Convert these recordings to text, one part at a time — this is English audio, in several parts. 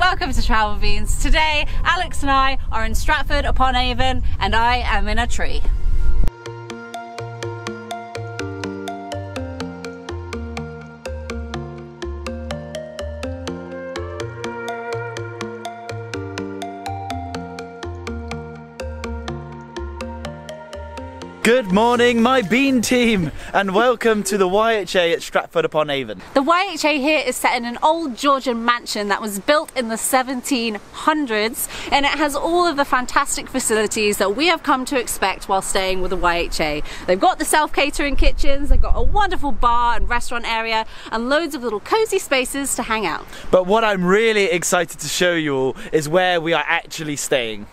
welcome to Travel Beans. Today, Alex and I are in Stratford Upon Avon and I am in a tree. Good morning, my bean team, and welcome to the YHA at Stratford Upon Avon. The YHA here is set in an old Georgian mansion that was built in the 1700s, and it has all of the fantastic facilities that we have come to expect while staying with the YHA. They've got the self-catering kitchens, they've got a wonderful bar and restaurant area, and loads of little cozy spaces to hang out. But what I'm really excited to show you all is where we are actually staying.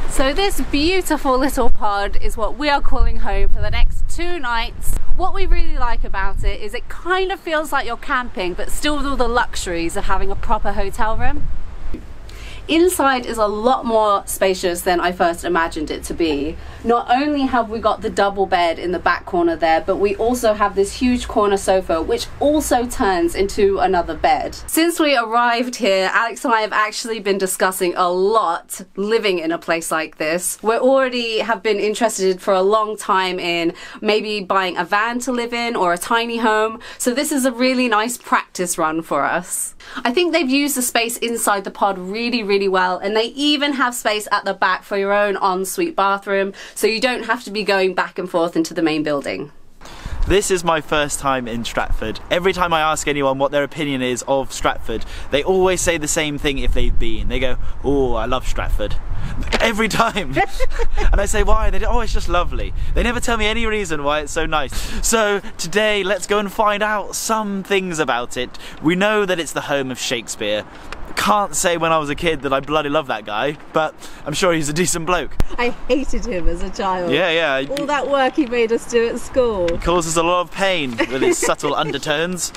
So this beautiful little pod is what we are calling home for the next 2 nights. What we really like about it is it kind of feels like you're camping, but still with all the luxuries of having a proper hotel room. Inside is a lot more spacious than I first imagined it to be. Not only have we got the double bed in the back corner there, but we also have this huge corner sofa which also turns into another bed. Since we arrived here, Alex and I have actually been discussing a lot living in a place like this. We already have been interested for a long time in maybe buying a van to live in or a tiny home, so this is a really nice practice run for us. I think they've used the space inside the pod really well, and they even have space at the back for your own ensuite bathroom, so you don't have to be going back and forth into the main building. This is my first time in Stratford. Every time I ask anyone what their opinion is of Stratford, they always say the same thing if they've been. They go, "Oh, I love Stratford." Every time. And I say, why? They go, "Oh, it's just lovely." They never tell me any reason why it's so nice. So today, let's go and find out some things about it. We know that it's the home of Shakespeare. Can't say when I was a kid that I bloody love that guy, but I'm sure he's a decent bloke. I hated him as a child. Yeah. All that work he made us do at school. He causes a lot of pain with his subtle undertones.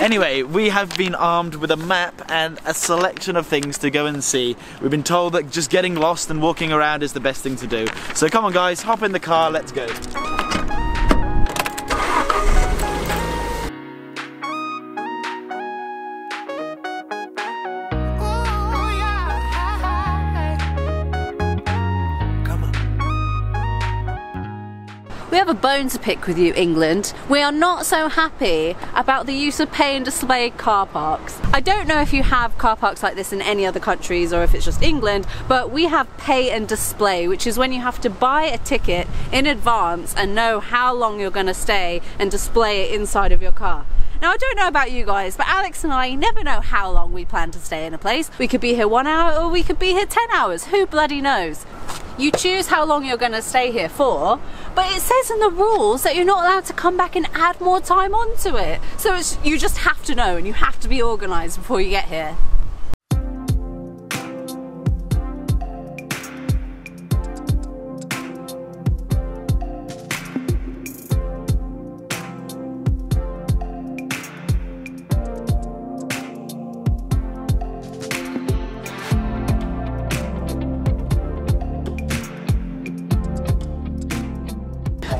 Anyway, we have been armed with a map and a selection of things to go and see. We've been told that just getting lost and walking around is the best thing to do. So come on guys, hop in the car, let's go. We have a bone to pick with you, England. We are not so happy about the use of pay and display car parks. I don't know if you have car parks like this in any other countries or if it's just England, but we have pay and display, which is when you have to buy a ticket in advance and know how long you're going to stay and display it inside of your car. Now, I don't know about you guys, but Alex and I never know how long we plan to stay in a place. We could be here 1 hour or we could be here 10 hours. Who bloody knows? You choose how long you're going to stay here for, but it says in the rules that you're not allowed to come back and add more time onto it. So you just have to know and you have to be organised before you get here.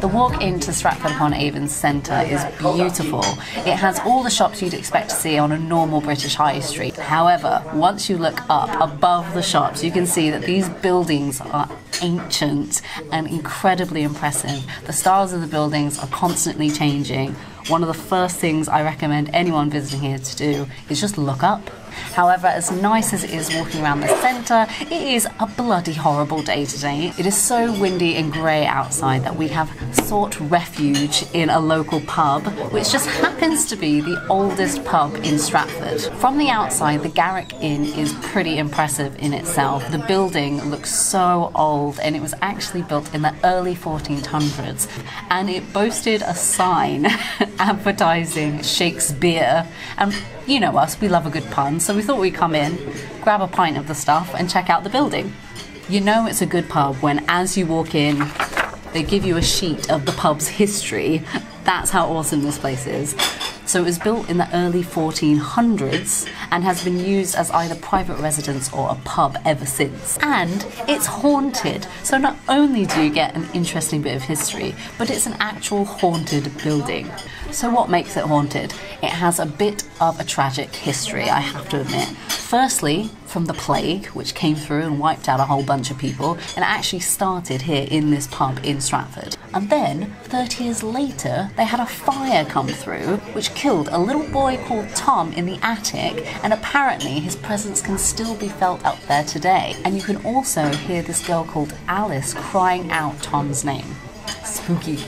The walk into Stratford Upon Avon Centre is beautiful. It has all the shops you'd expect to see on a normal British high street. However, once you look up above the shops, you can see that these buildings are ancient and incredibly impressive. The styles of the buildings are constantly changing. One of the first things I recommend anyone visiting here to do is just look up. However, as nice as it is walking around the centre, it is a bloody horrible day today. It is so windy and grey outside that we have sought refuge in a local pub, which just happens to be the oldest pub in Stratford. From the outside, the Garrick Inn is pretty impressive in itself. The building looks so old, and it was actually built in the early 1400s, and it boasted a sign advertising Shakespeare. And you know us, we love a good pun, so we thought we'd come in, grab a pint of the stuff and check out the building. You know it's a good pub when as you walk in, they give you a sheet of the pub's history. That's how awesome this place is. So it was built in the early 1400s and has been used as either private residence or a pub ever since. And it's haunted. So not only do you get an interesting bit of history, but it's an actual haunted building. So what makes it haunted? It has a bit of a tragic history, I have to admit. Firstly, from the plague, which came through and wiped out a whole bunch of people, and actually started here in this pub in Stratford. And then, 30 years later, they had a fire come through, which killed a little boy called Tom in the attic, and apparently his presence can still be felt up there today. And you can also hear this girl called Alice crying out Tom's name. Spooky.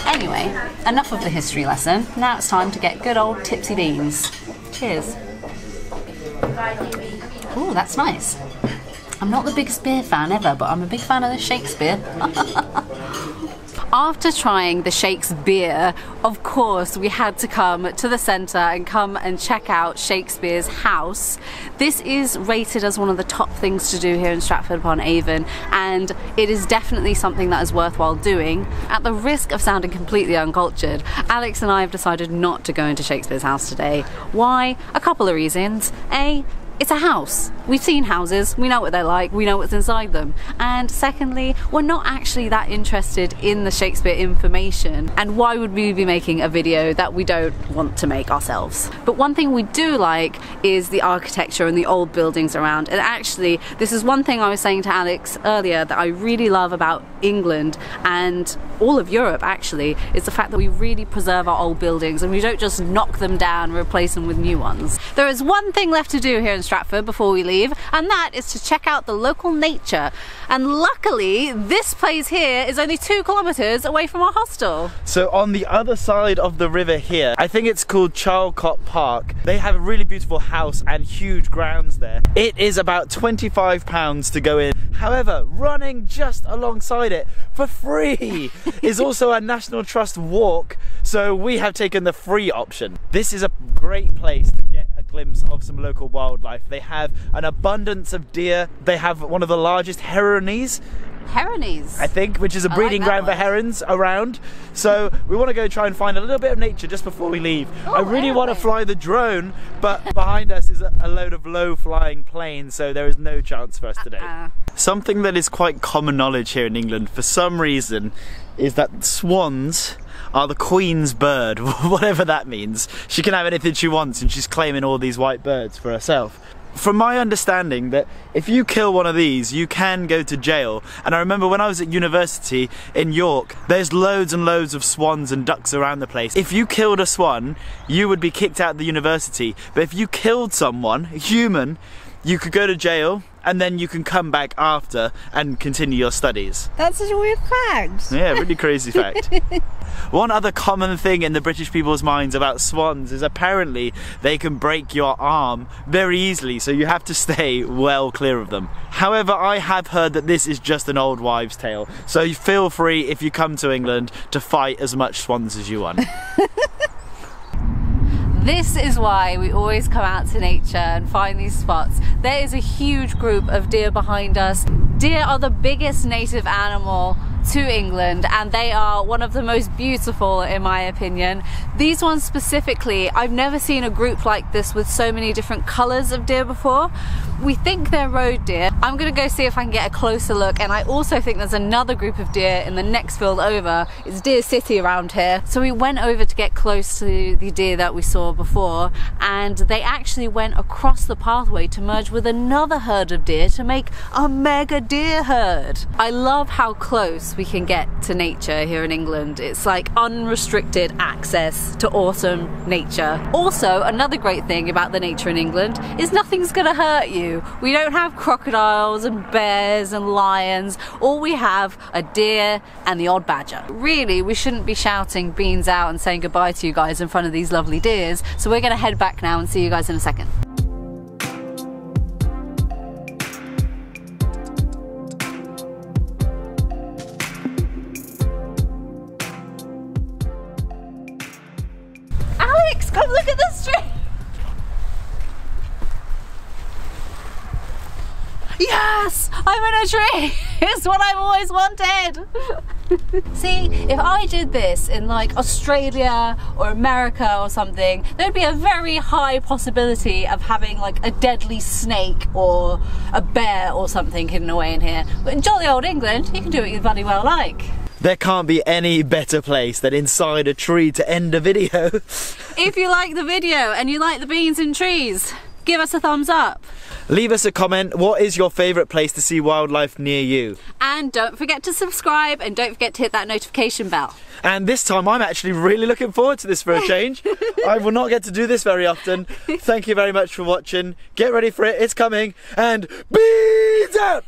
Anyway, enough of the history lesson. Now it's time to get good old tipsy beans. Cheers. Ooh, that's nice. I'm not the biggest beer fan ever, but I'm a big fan of the Shakespeare. After trying the Shakespeare, of course, we had to come to the centre and come and check out Shakespeare's House. This is rated as one of the top things to do here in Stratford Upon Avon, and it is definitely something that is worthwhile doing. At the risk of sounding completely uncultured, Alex and I have decided not to go into Shakespeare's House today. Why? A couple of reasons. A, it's a house. We've seen houses, we know what they're like, we know what's inside them. And secondly, we're not actually that interested in the Shakespeare information, and why would we be making a video that we don't want to make ourselves? But one thing we do like is the architecture and the old buildings around, and actually this is one thing I was saying to Alex earlier that I really love about England and all of Europe actually, is the fact that we really preserve our old buildings and we don't just knock them down and replace them with new ones. There is one thing left to do here in Stratford before we leave, and that is to check out the local nature. And luckily, this place here is only 2 kilometers away from our hostel. So on the other side of the river here, I think it's called Charcot Park. They have a really beautiful house and huge grounds there. It is about £25 to go in. However, running just alongside it for free is also a National Trust walk, so we have taken the free option. This is a great place to get a glimpse of some local wildlife. They have an abundance of deer. They have one of the largest heronies, I think, which is a breeding ground for herons around. So we want to go try and find a little bit of nature just before we leave. I really want to fly the drone, but behind us is a load of low flying planes, so there is no chance for us today. Something that is quite common knowledge here in England for some reason is that swans are the Queen's bird, whatever that means. She can have anything she wants and she's claiming all these white birds for herself. From my understanding, that if you kill one of these, you can go to jail. And I remember when I was at university in York, there's loads and loads of swans and ducks around the place. If you killed a swan, you would be kicked out of the university. But if you killed someone, a human, you could go to jail, and then you can come back after and continue your studies. That's such a weird fact. Yeah, really crazy fact. One other common thing in the British people's minds about swans is apparently they can break your arm very easily, so you have to stay well clear of them. However, I have heard that this is just an old wives' tale, so you feel free if you come to England to fight as much swans as you want. This is why we always come out to nature and find these spots. There is a huge group of deer behind us. Deer are the biggest native animal to England, and they are one of the most beautiful in my opinion. These ones specifically, I've never seen a group like this with so many different colours of deer before. We think they're road deer. I'm gonna go see if I can get a closer look, and I also think there's another group of deer in the next field over. It's Deer City around here. So we went over to get close to the deer that we saw before, and they actually went across the pathway to merge with another herd of deer to make a mega deer herd. I love how close we can get to nature here in England. It's like unrestricted access to awesome nature. Also, another great thing about the nature in England is nothing's gonna hurt you. We don't have crocodiles and bears and lions. All we have are deer and the odd badger. Really, we shouldn't be shouting beans out and saying goodbye to you guys in front of these lovely deers, so we're gonna head back now and see you guys in a second. Alex, come look at this tree! Yes! I'm in a tree! It's what I've always wanted! See, if I did this in like Australia or America or something, there'd be a very high possibility of having like a deadly snake or a bear or something hidden away in here. But in jolly old England, you can do what you bloody well like. There can't be any better place than inside a tree to end a video. If you like the video and you like the beans and trees, give us a thumbs up. Leave us a comment. What is your favourite place to see wildlife near you? And don't forget to subscribe and don't forget to hit that notification bell. And this time I'm actually really looking forward to this for a change. I will not get to do this very often. Thank you very much for watching. Get ready for it, it's coming. And beans out!